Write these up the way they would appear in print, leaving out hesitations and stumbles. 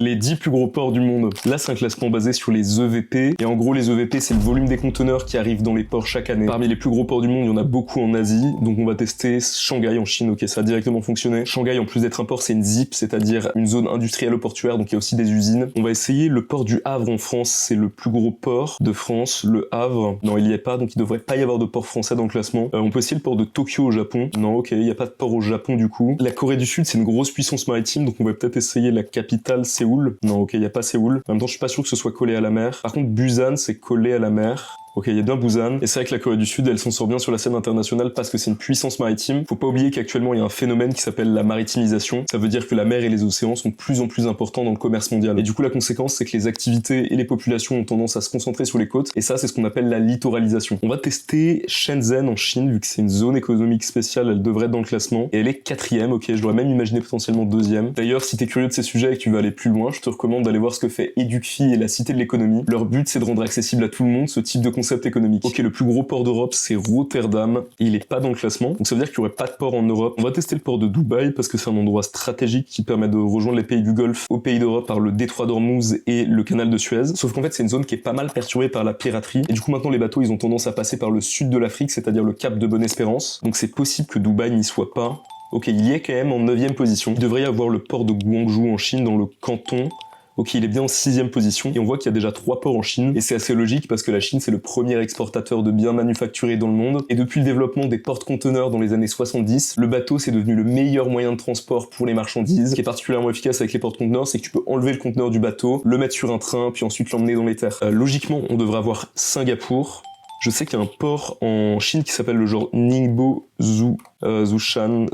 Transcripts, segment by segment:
Les 10 plus gros ports du monde. Là, c'est un classement basé sur les EVP. Et en gros, les EVP, c'est le volume des conteneurs qui arrivent dans les ports chaque année. Parmi les plus gros ports du monde, il y en a beaucoup en Asie. Donc on va tester Shanghai en Chine. Ok, ça a directement fonctionné. Shanghai, en plus d'être un port, c'est une ZIP, c'est-à-dire une zone industrielle ou portuaire. Donc il y a aussi des usines. On va essayer le port du Havre en France. C'est le plus gros port de France. Le Havre. Non, il y est pas. Donc il devrait pas y avoir de port français dans le classement. On peut essayer le port de Tokyo au Japon. Non, ok, il y a pas de port au Japon du coup. La Corée du Sud, c'est une grosse puissance maritime. Donc on va peut-être essayer la capitale Séoul. Non, ok, il y a pas Séoul. En même temps, je suis pas sûr que ce soit collé à la mer. Par contre, Busan, c'est collé à la mer. Ok, il y a bien Busan. Et c'est vrai que la Corée du Sud, elle s'en sort bien sur la scène internationale parce que c'est une puissance maritime. Faut pas oublier qu'actuellement, il y a un phénomène qui s'appelle la maritimisation. Ça veut dire que la mer et les océans sont de plus en plus importants dans le commerce mondial. Et du coup, la conséquence, c'est que les activités et les populations ont tendance à se concentrer sur les côtes. Et ça, c'est ce qu'on appelle la littoralisation. On va tester Shenzhen en Chine, vu que c'est une zone économique spéciale, elle devrait être dans le classement. Et elle est 4ème, ok, je dois même imaginer potentiellement 2ème. D'ailleurs, si t'es curieux de ces sujets et que tu veux aller plus loin, je te recommande d'aller voir ce que fait Edukfi et la Cité de l'économie. Leur but, c'est de rendre accessible à tout le monde ce type de concept économique. Ok, le plus gros port d'Europe, c'est Rotterdam, et il est pas dans le classement, donc ça veut dire qu'il y aurait pas de port en Europe. On va tester le port de Dubaï, parce que c'est un endroit stratégique qui permet de rejoindre les pays du Golfe aux pays d'Europe par le détroit d'Ormuz et le canal de Suez. Sauf qu'en fait, c'est une zone qui est pas mal perturbée par la piraterie, et du coup maintenant les bateaux, ils ont tendance à passer par le sud de l'Afrique, c'est-à-dire le cap de Bonne-Espérance, donc c'est possible que Dubaï n'y soit pas. Ok, il y est quand même en 9ème position. Il devrait y avoir le port de Guangzhou en Chine, dans le Canton. Ok, il est bien en 6ème position, et on voit qu'il y a déjà 3 ports en Chine, et c'est assez logique parce que la Chine c'est le premier exportateur de biens manufacturés dans le monde, et depuis le développement des porte-conteneurs dans les années 70, le bateau c'est devenu le meilleur moyen de transport pour les marchandises. Ce qui est particulièrement efficace avec les porte-conteneurs, c'est que tu peux enlever le conteneur du bateau, le mettre sur un train, puis ensuite l'emmener dans les terres. Logiquement, on devrait avoir Singapour. Je sais qu'il y a un port en Chine qui s'appelle le genre Ningbo Zhoushan,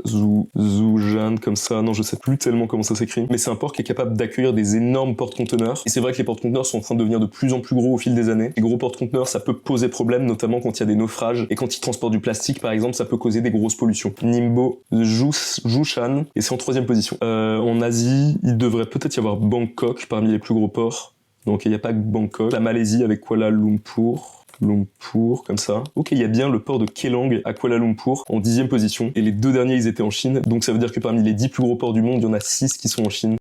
comme ça, non je sais plus tellement comment ça s'écrit, mais c'est un port qui est capable d'accueillir des énormes porte-conteneurs, et c'est vrai que les porte-conteneurs sont en train de devenir de plus en plus gros au fil des années. Les gros porte-conteneurs, ça peut poser problème, notamment quand il y a des naufrages, et quand ils transportent du plastique par exemple, ça peut causer des grosses pollutions. Ningbo Zhoushan, et c'est en 3ème position. En Asie, il devrait peut-être y avoir Bangkok parmi les plus gros ports, donc il n'y a pas que Bangkok. La Malaisie avec Kuala Lumpur, comme ça. Ok, il y a bien le port de Kelang à Kuala Lumpur en 10ème position, et les 2 derniers ils étaient en Chine, donc ça veut dire que parmi les 10 plus gros ports du monde, il y en a 6 qui sont en Chine.